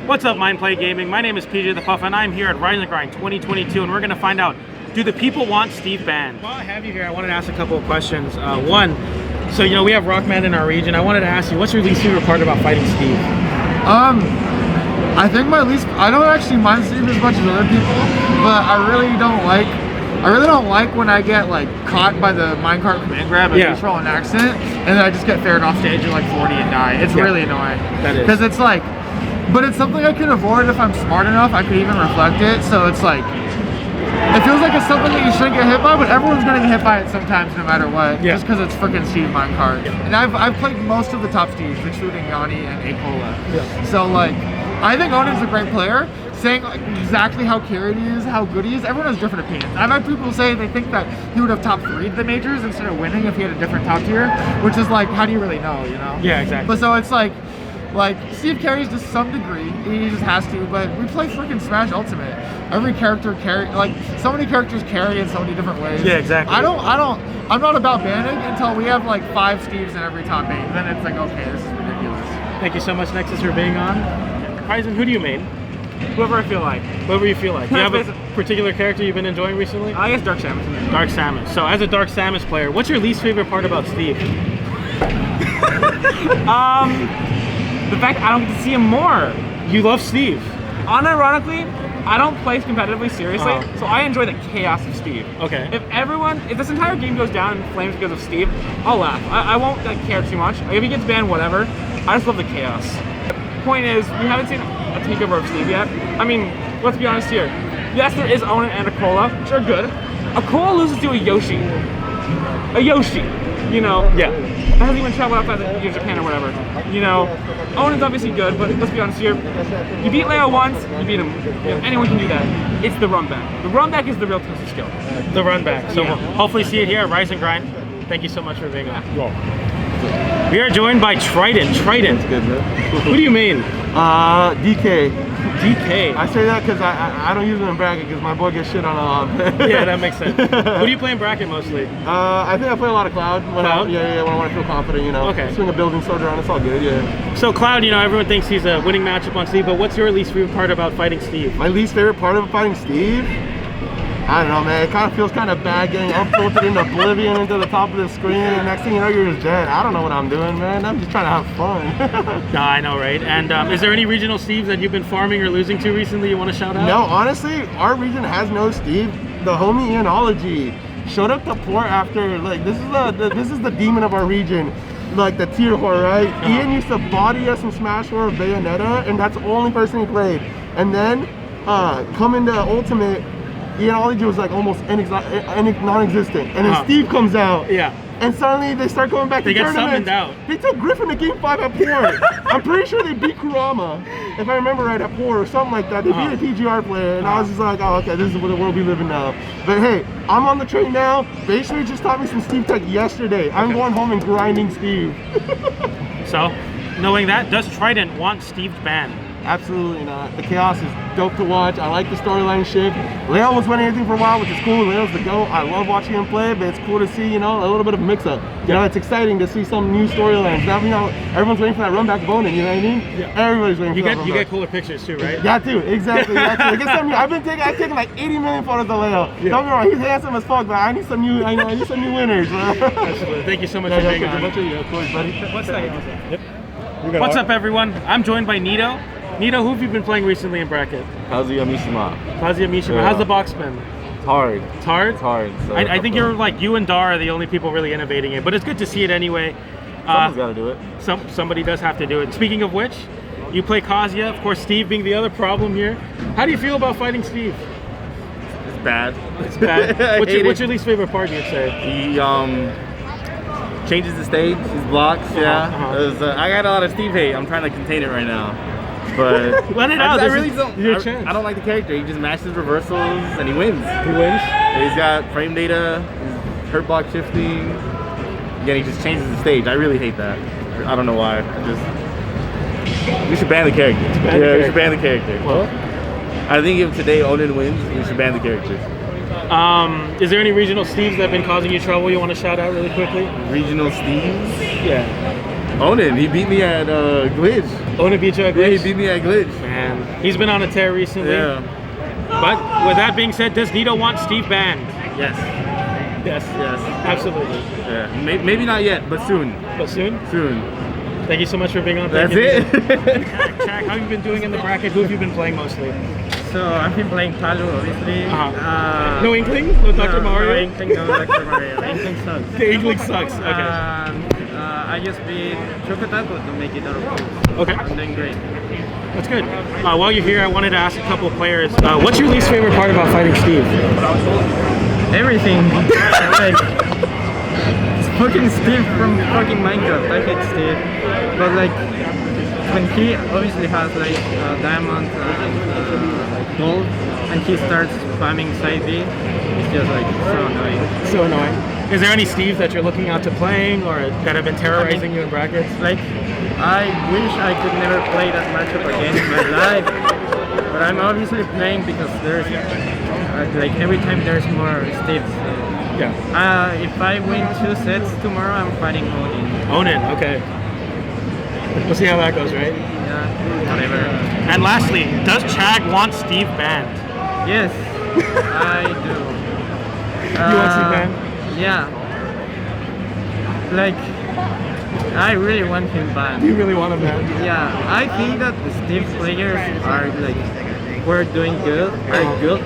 What's up, Mindplay Gaming? My name is PJ the Puff, and I'm here at Rise and Grind 2022, and we're going to find out, do the people want Steve banned? While I have you here, I wanted to ask a couple of questions. One, so we have Rockman in our region. I wanted to ask you, what's your least favorite part about fighting Steve? I think I don't actually mind Steve as much as other people, but I really don't like when I get like caught by the minecart command grab and control an accident, and then I just get ferried off stage at like 40 and die. It's really annoying. That is. Because it's like, but it's something I can avoid if I'm smart enough. I could even reflect it, so it's like, it feels like it's something that you shouldn't get hit by, but everyone's gonna get hit by it sometimes no matter what, just because it's freaking Steve minecart. And I've played most of the top Steves, including Yanni and Acola. So like, I think Onen's a great player. Saying like exactly how carried he is, how good he is, everyone has different opinions. I've had people say they think that he would have top 3'd the majors instead of winning if he had a different top tier, which is like, how do you really know, you know? Yeah, exactly. But so it's like Steve carries to some degree, he just has to, but we play freaking Smash Ultimate. Every character like so many characters carry in so many different ways. Yeah, exactly. I'm not about banning until we have like 5 Steves in every top 8. Then it's like, okay, this is ridiculous. Thank you so much, Nexus, for being on. Ryzen, who do you main? Whoever I feel like. Whoever you feel like. Do you have a particular character you've been enjoying recently? I guess Dark Samus. Dark Samus. So as a Dark Samus player, what's your least favorite part about Steve? The fact I don't get to see him more. You love Steve. Unironically, I don't play competitively seriously, so I enjoy the chaos of Steve. Okay. If this entire game goes down in flames because of Steve, I'll laugh. I won't care too much. Like, if he gets banned, whatever. I just love the chaos. Point is, we haven't seen a takeover of Steve yet. I mean, let's be honest here. Yes, there is Onen and Acola, which are good. Acola loses to a Yoshi. You know? Yeah. That hasn't even traveled outside of Japan or whatever. You know, Onen's obviously good, but let's be honest here. You beat Leo once, you beat him. You know, anyone can do that. It's the run back. The run back is the real test of skill. The run back. So we'll hopefully see it here at Rise and Grind. Thank you so much for being on. We are joined by Trident. Trident. That's good, man. Who do you main? DK. DK. I say that because I don't use him in bracket because my boy gets shit on a lot. Yeah, that makes sense. Who do you play in bracket mostly? I think I play a lot of Cloud. When Cloud? when I want to feel confident, you know. Okay. Swing a building sword around, it's all good, yeah. So Cloud, everyone thinks he's a winning matchup on Steve, but what's your least favorite part about fighting Steve? My least favorite part of fighting Steve? I don't know, man. It kind of feels kind of bad getting up-tilted in oblivion into the top of the screen, and next thing you know, you're just dead. I don't know what I'm doing, man. I'm just trying to have fun. No, I know, right? And is there any regional Steves that you've been farming or losing to recently you want to shout out? No, honestly, our region has no Steve. The homie Ianology showed up to port after, like, this is the demon of our region. Like the tier whore, right? Ian used to body us in Smash or Bayonetta, and that's the only person he played. And then, coming to Ultimate, Ianology was like almost non-existent, and then Steve comes out, and suddenly they start going back to tournaments. They get summoned out. They took Griffin to Game 5 at port. I'm pretty sure they beat Kurama, if I remember right, at port or something like that. They beat a PGR player, and I was just like, oh, okay, this is the world we live in now. But hey, I'm on the train now. Basically just taught me some Steve tech yesterday. I'm going home and grinding Steve. So, knowing that, does Trident want Steve banned? Absolutely not. The chaos is dope to watch. I like the storyline shift. Leo was winning everything for a while, which is cool. Leo's the GOAT. I love watching him play, but it's cool to see, a little bit of a mix-up. It's exciting to see some new storylines. Now, everyone's waiting for that run back of Onen, you know what I mean? Yeah. Everybody's waiting for that. You get cooler pictures too, right? Yeah, too. Exactly. I've taken like 80 million photos of Leo. Yeah. Don't get me wrong, he's handsome as fuck, but I need some new winners, bro. Absolutely. Thank you so much for being on. Of course, buddy. What's up, everyone? I'm joined by Neato. Neato, who have you been playing recently in bracket? Kazuya Mishima. Yeah. How's the box been? It's hard. It's hard? It's hard. So I think you and Dar are the only people really innovating it, but it's good to see it anyway. Someone's got to do it. Somebody does have to do it. Speaking of which, you play Kazuya, of course, Steve being the other problem here. How do you feel about fighting Steve? It's bad. It's bad? What's your least favorite part, you'd say? He changes the stage, his blocks, I got a lot of Steve hate. I'm trying to contain it right now. But let it out. I really don't. I don't like the character. He just mashes reversals and he wins. He wins. He's got frame data, he's hurt block shifting. Again, he just changes the stage. I really hate that. I don't know why. We should ban the character. We should ban the character. Well, I think if today Onen wins, we should ban the character. Is there any regional Steves that have been causing you trouble you want to shout out really quickly? Regional Steves? Yeah. Onan, he beat me at Glitch. Onan beat you at Yeah, Glitch? he beat me at Glitch. Man, he's been on a tear recently. Yeah. But with that being said, does Neato want Steve banned? Yes. Yes. Yes. Absolutely. Yeah. Maybe not yet, but soon. But soon? Soon. Thank you so much for being on. That's Thank it. you. Chak, how have you been doing in the bracket? Who have you been playing mostly? So I've been playing Palu, obviously. No Inkling? No Dr. Mario? No Inkling, no Dr. Mario. Inkling sucks. The Inkling sucks. Okay. I just beat Chocotaco to make it out of pool. Okay. I'm doing great. That's good. While you're here, I wanted to ask a couple of players. What's your least favorite part about fighting Steve? Everything. Like, it's fucking Steve from fucking Minecraft. I hate Steve. But like, when he obviously has like diamond and gold, and he starts spamming side B, it's just like so annoying. So annoying. Is there any Steve that you're looking out to playing or that have been terrorizing you in brackets? Like, I wish I could never play that matchup again in my life, but I'm obviously playing because there's like every time there's more Steves. So. Yeah. If I win 2 sets tomorrow, I'm fighting Odin. Onan, okay. We'll see how that goes, right? Yeah, whatever. And lastly, does Chag want Steve banned? Yes, I do. You want Steve banned? Yeah. Like, I really want him banned. You really want him banned? Yeah, I think that the Steve players are like, we're doing good, are good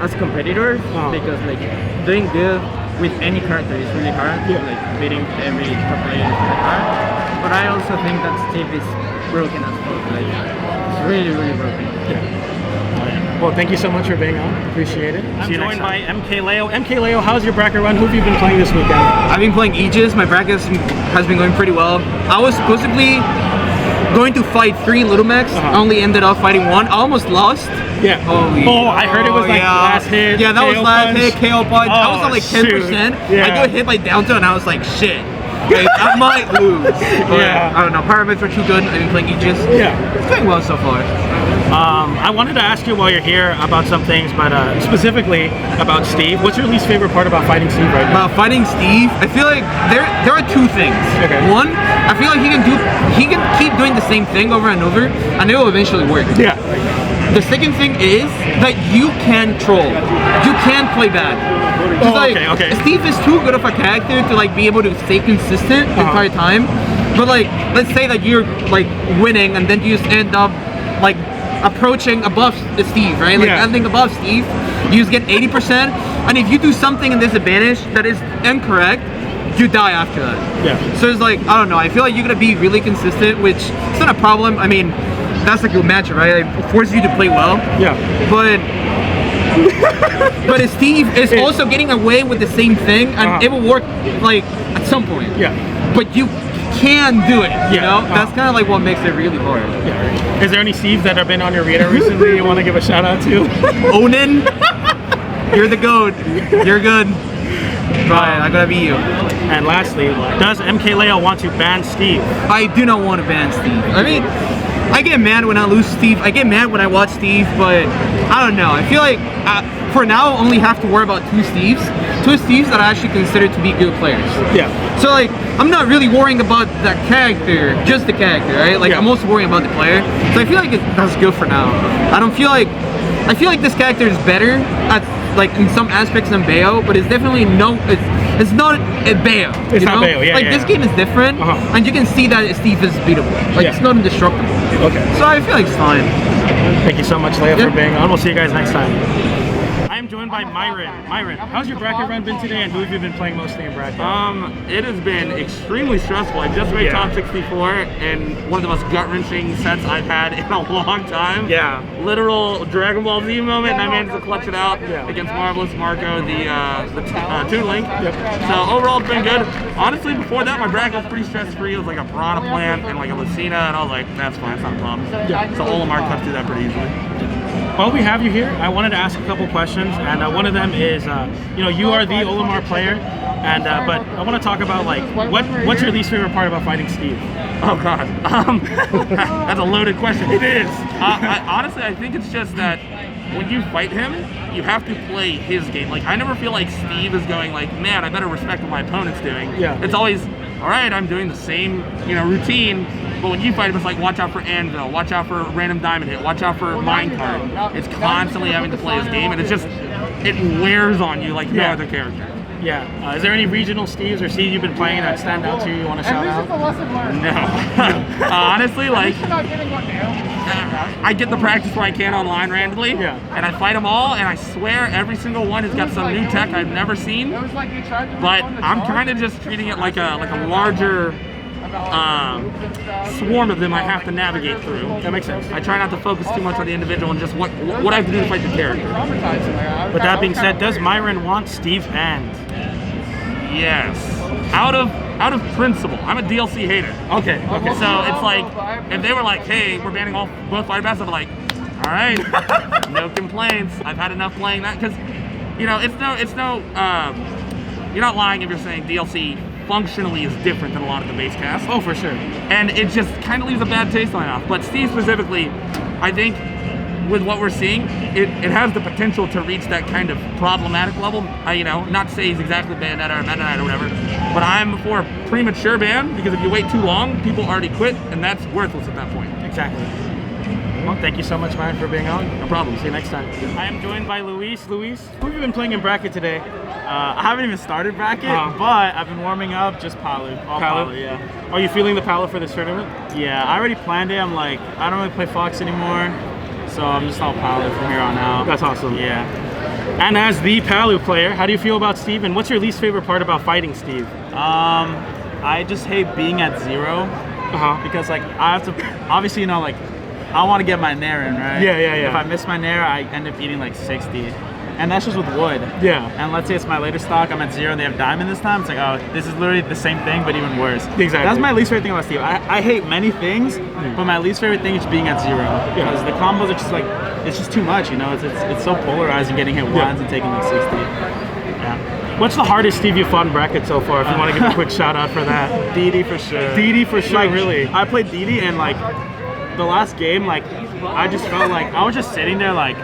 as competitors because like doing good with any character is really hard. Like beating every top player is really hard. But I also think that Steve is broken as fuck. Like, it's really, really broken. Well, thank you so much for being on. Appreciate it. I'm joined by Mkleo. Mkleo, how's your bracket run? Who have you been playing this weekend? I've been playing Aegis. My bracket has been going pretty well. I was supposedly going to fight 3 Little Macs. I only ended up fighting 1. I almost lost. Yeah. I heard it was like last hit. Yeah, that was KO last punch. hit, KO punch. I was at like 10%. Yeah. I got hit by down tilt and I was like, shit. Like, I might lose. But, Yeah. I don't know. Pyramids were too good. I've been playing Aegis. Yeah. It's going well so far. I wanted to ask you while you're here about some things, but specifically about Steve. What's your least favorite part about fighting Steve right now? About fighting Steve, I feel like there are 2 things. Okay. One, I feel like he can keep doing the same thing over and over, and it will eventually work. Yeah. The second thing is that you can troll. You can play bad. Just okay. Steve is too good of a character to like be able to stay consistent the entire time. But like, let's say that you're like winning and then you just end up like approaching above Steve, right? Like ending above Steve, you just get 80%. And if you do something in this advantage that is incorrect, you die after that. Yeah. So it's like, I don't know, I feel like you're gonna be really consistent, which it's not a problem. I mean, that's like your matchup, right? It forces you to play well. Yeah. But Steve is also getting away with the same thing, and it will work like at some point. Yeah. But you can do it, you know? That's kind of like what makes it really hard. Yeah. Is there any Steves that have been on your radar recently you want to give a shout out to? Onan, you're the GOAT. You're good. Right, I gotta beat you. And lastly, does Mkleo want to ban Steve? I do not want to ban Steve. I mean, I get mad when I lose Steve. I get mad when I watch Steve, but I don't know. I feel like for now, I only have to worry about 2 Steves. 2 Steves that I actually consider to be good players. Yeah. So like, I'm not really worrying about that character, just the character, right? Like, I'm also worrying about the player. So I feel like that's good for now. I feel like this character is better at like in some aspects than Bayo, but it's definitely it's not a Bayo. It's not Bayo, yeah. Like this game is different, and you can see that Steve is beatable. Like it's not indestructible. Okay. So I feel like it's fine. Thank you so much, Leia, for being on. We'll see you guys next time. I am joined by Myron. Myron, how's your bracket run been today, and who have you been playing mostly in bracket? It has been extremely stressful. I just made top 64, and one of the most gut-wrenching sets I've had in a long time. Yeah. Literal Dragon Ball Z moment, and I managed to clutch it out against Marvelous Marco, the Toon Link. Yep. So overall, it's been good. Honestly, before that, my bracket was pretty stress-free. It was like a Piranha Plant and like a Lucina, and I was like, that's fine, it's not a problem. Yeah. So Olimar cut through that pretty easily. While we have you here, I wanted to ask a couple questions, and one of them is, you are the Olimar player, and but I want to talk about like what's your least favorite part about fighting Steve? Oh God, that's a loaded question. It is. Honestly, I think it's just that when you fight him, you have to play his game. Like I never feel like Steve is going like, man, I better respect what my opponent's doing. Yeah. It's always, all right, I'm doing the same, you know, routine. But when you fight him, it's like, watch out for anvil, watch out for random diamond hit, watch out for minecart. It's constantly having to play this game, and it's just, it wears on you like no other character. Yeah. Is there any regional Steves or Steves you've been playing that stand out to you want to shout out? No. Honestly, like, I get the practice where I can online randomly, and I fight them all, and I swear every single one has got some new tech I've never seen. But I'm kind of just treating it like a larger swarm of them I have to navigate through. That makes sense. I try not to focus too much on the individual and just what I have to do to fight the character. But that being said, does Myron want Steve banned? Yes. Out of principle. I'm a DLC hater. Okay. So it's like, if they were like, hey, we're banning both fighter passes, I'd be like, all right, no complaints. I've had enough playing that, because, you know, you're not lying if you're saying DLC functionally is different than a lot of the base cast. Oh, for sure. And it just kind of leaves a bad taste in my mouth. But Steve specifically, I think with what we're seeing, it has the potential to reach that kind of problematic level. You know, not to say he's exactly Bayonetta or Meta Knight or whatever, but I'm for a premature ban, because if you wait too long, people already quit, and that's worthless at that point. Exactly. Well, thank you so much, Myron, for being on. No problem. See you next time. I am joined by Luis. Luis, who have you been playing in bracket today? I haven't even started bracket, but I've been warming up just Palu. All Palu, yeah. Are you feeling the Palu for this tournament? Yeah, I already planned it. I'm like, I don't really play Fox anymore, so I'm just all Palu from here on out. That's awesome. Yeah. And as the Palu player, how do you feel about Steve, and what's your least favorite part about fighting Steve? I just hate being at 0, because like I have to, obviously, you know, like I want to get my Nair in, right? Yeah. If I miss my Nair, I end up eating like 60. And that's just with wood. Yeah. And let's say it's my later stock, I'm at 0 and they have diamond this time. It's like, oh, this is literally the same thing, but even worse. Exactly. That's my least favorite thing about Steve. I hate many things, but my least favorite thing is being at 0. Because the combos are just like, it's just too much, you know? It's so polarizing, getting hit once and taking like 60. Yeah. What's the hardest Steve you've fought in bracket so far, if you want to give a quick shout out for that? DD for sure. DD for sure, like, really? I played DD, and like, the last game, like, I just felt like, I was just sitting there like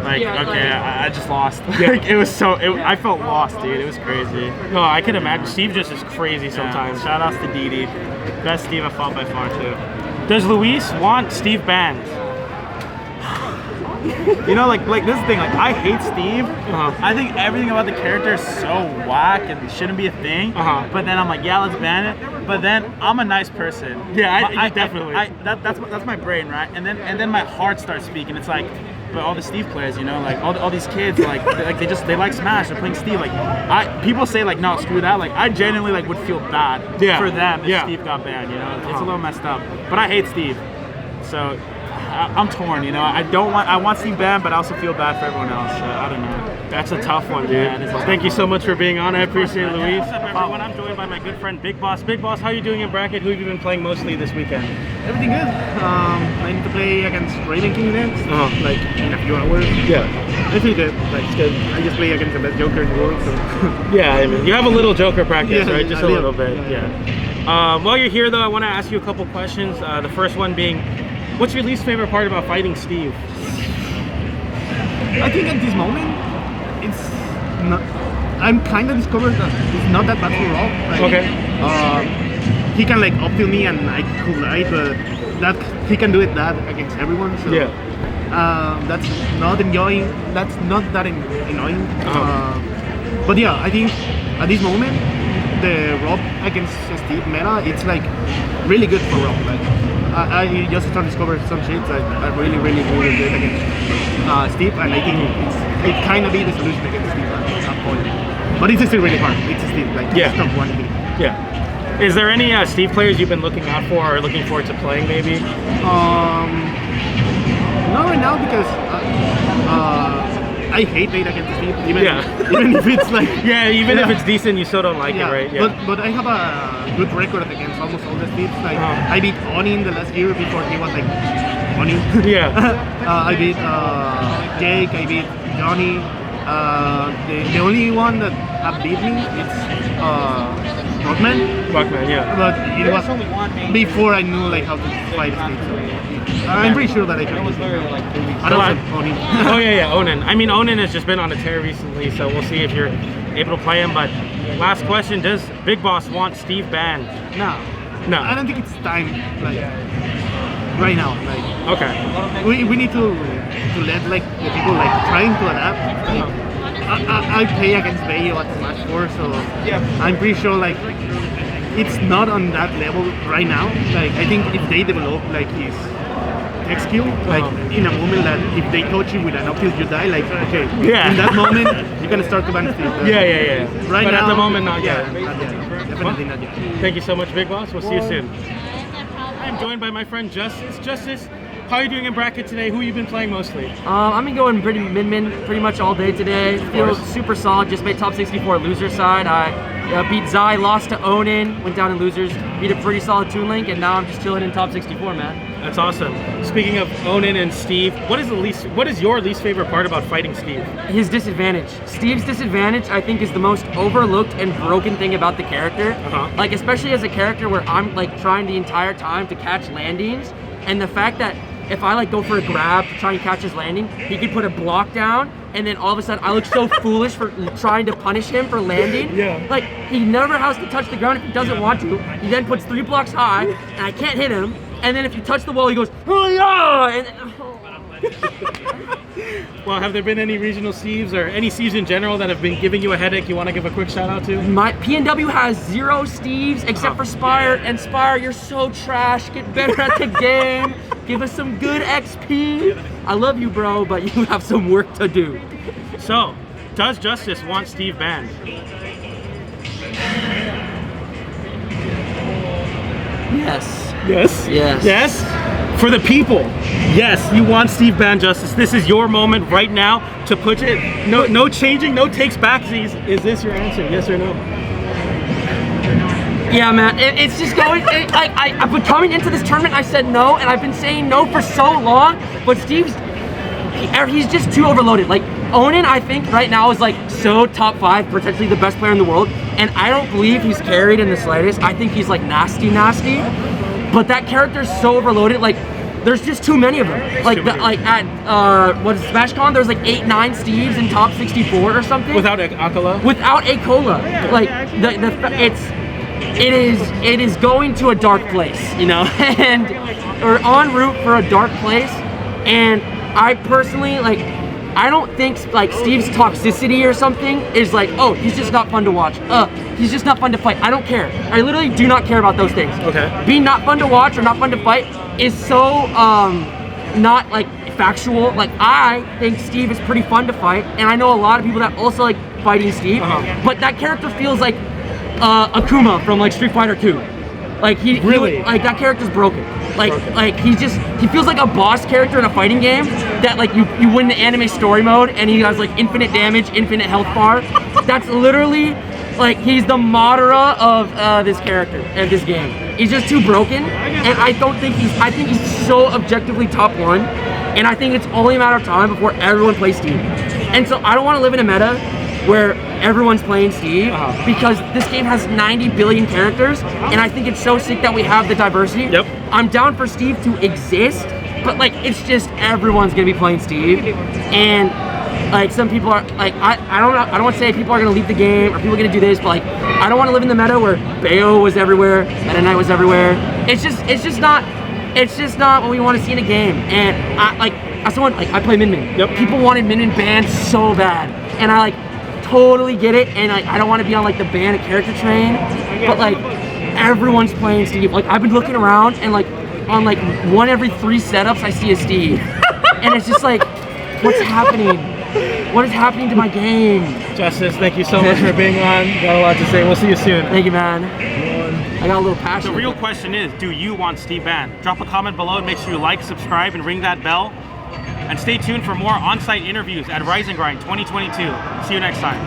okay, I just lost. Like, it was so, I felt lost, dude. It was crazy. No, I can imagine. Steve just is crazy sometimes. Shout outs to DD. Best Steve I fought by far, too. Does Luis want Steve banned? You know, like this is the thing, like, I hate Steve. I think everything about the character is so whack and shouldn't be a thing. But then I'm like, yeah, let's ban it. But then I'm a nice person. Yeah, I definitely. That's my brain, right? And then my heart starts speaking. It's like, but all the Steve players, you know, like all these kids, like they like Smash. They're playing Steve. Like, people say like, no, screw that. Like, I genuinely like would feel bad for them if Steve got banned. You know, it's a little messed up. But I hate Steve, so I'm torn. You know, I want Steve banned, but I also feel bad for everyone else. So I don't know. That's a tough one, dude. Thank you so much for being on. I appreciate it, Luis. What's up, everyone? I'm joined by my good friend Bigboss. Bigboss, how are you doing in bracket? Who have you been playing mostly this weekend? Everything good. I need to play against Raven King next, like in a few hours. Yeah. I feel good. Like, it's good. I just play against the best Joker in the world, so. Yeah, I mean, you have a little Joker practice, right? Just a little bit. Yeah. While you're here, though, I want to ask you a couple questions. The first one being, what's your least favorite part about fighting Steve? I think at this moment, it's not. I'm kind of discovered that it's not that bad for Rob. Like, he can like up to me and I could lie, but that he can do it that against everyone. So that's not annoying. That's not that annoying. But yeah, I think at this moment, the Rob against Steve meta, it's like really good for Rob. Like, I just started discovering some shit that are really good against Steve, and I think it kind of be the solution against Steve at some point. But it's still really hard. It's still like top one thing. Yeah. Is there any Steve players you've been looking out for or looking forward to playing, maybe? Not right now, because I hate playing against Steve, even if it's like if it's decent, you still don't like it, right? But I have a good record against almost all the Steves. Like I beat Oni in the last year before he was like Oni. I beat Jake. I beat Johnny. The only one that have beat me is Rockman. But it was before I knew like how to fight Steve. So I'm pretty sure that I can. I don't like Oni. Onin. I mean, Onin has just been on a tear recently, so we'll see if able to play him. But last question: does Bigboss want Steve banned? No. No. I don't think it's time. Like right now. Like Okay. we need to let like the people like trying to adapt. Like, I play against Bayo at Smash 4, so I'm pretty sure like it's not on that level right now. Like I think if they develop like his tech skill, like in a moment that if they touch you with an up tilt you die, like okay, in that moment you're gonna start to ban Steve. Right but now, at the moment, not yet. Not yet. Definitely not yet. Thank you so much, Bigboss. We'll see you soon. I'm joined by my friend Justice. Justice, how are you doing in bracket today? Who have you been playing mostly? I've been going pretty min pretty much all day today. Feel super solid. Just made top 64 loser side. I beat Zai, lost to Onin, went down in losers, beat a pretty solid Toon Link, and now I'm just chilling in top 64, man. That's awesome. Speaking of Onin and Steve, what is your least favorite part about fighting Steve? His disadvantage. Steve's disadvantage, I think, is the most overlooked and broken thing about the character. Like, especially as a character where I'm like trying the entire time to catch landings, and the fact that if I like go for a grab to try and catch his landing, he could put a block down, and then all of a sudden I look so foolish for trying to punish him for landing. Like, he never has to touch the ground if he doesn't want to. He then puts 3 blocks high, and I can't hit him. And then if you touch the wall, he goes, oh yeah! Well, have there been any regional Steves or any Steves in general that have been giving you a headache you want to give a quick shout out to? My PNW has 0 Steves except for Spire, and Spire, you're so trash. Get better at the game. Give us some good XP. I love you, bro, but you have some work to do. So, does Justice want Steve banned? Yes. Yes? Yes. Yes? For the people, yes, you want Steve banned, Justice. This is your moment right now to put it. No changing, no takes backsies. Is this your answer? Yes or no? Yeah, man. It's just going. I've been coming into this tournament. I said no, and I've been saying no for so long. But Steve's, he's just too overloaded. Like Onin, I think right now is like so top 5, potentially the best player in the world, and I don't believe he's carried in the slightest. I think he's like nasty. But that character's so overloaded. Like, there's just too many of them. Like, at what is SmashCon? There's like 8-9 Steves in top 64 or something. Without Akola. Without Akola. Like it is going to a dark place, you know, and or en route for a dark place. And I personally I don't think like Steve's toxicity or something is like, oh, he's just not fun to watch. He's just not fun to fight. I don't care. I literally do not care about those things. Okay. Being not fun to watch or not fun to fight is so not like factual. Like, I think Steve is pretty fun to fight, and I know a lot of people that also like fighting Steve. But that character feels like Akuma from like Street Fighter 2. Like he like that character's broken. Like he feels like a boss character in a fighting game that like you win the anime story mode and he has like infinite damage, infinite health bar. That's literally like he's the Madara of this character of this game. He's just too broken, and I think he's so objectively top 1, and I think it's only a matter of time before everyone plays Steve. And so I don't want to live in a meta where everyone's playing Steve, because this game has 90 billion characters, and I think it's so sick that we have the diversity. Yep. I'm down for Steve to exist, but like it's just everyone's gonna be playing Steve, and like some people are like I don't know, I don't want to say people are gonna leave the game or people are gonna do this, but like I don't want to live in the meta where Bayo was everywhere, Meta Knight was everywhere. It's just not what we want to see in a game. And I play Min Min. Yep. People wanted Min Min banned so bad, and I like totally get it, and like I don't want to be on like the ban a character train, but like everyone's playing Steve. Like I've been looking around, and like on like 1 every 3 setups I see a Steve, and it's just like, what's happening? What is happening to my game? Justice, thank you so much for being on. Got a lot to say. We'll see you soon. Thank you, man. I got a little passion. The real question is, do you want Steve banned? Drop a comment below and make sure you like, subscribe, and ring that bell. And stay tuned for more on-site interviews at Rise and Grind 2022. See you next time.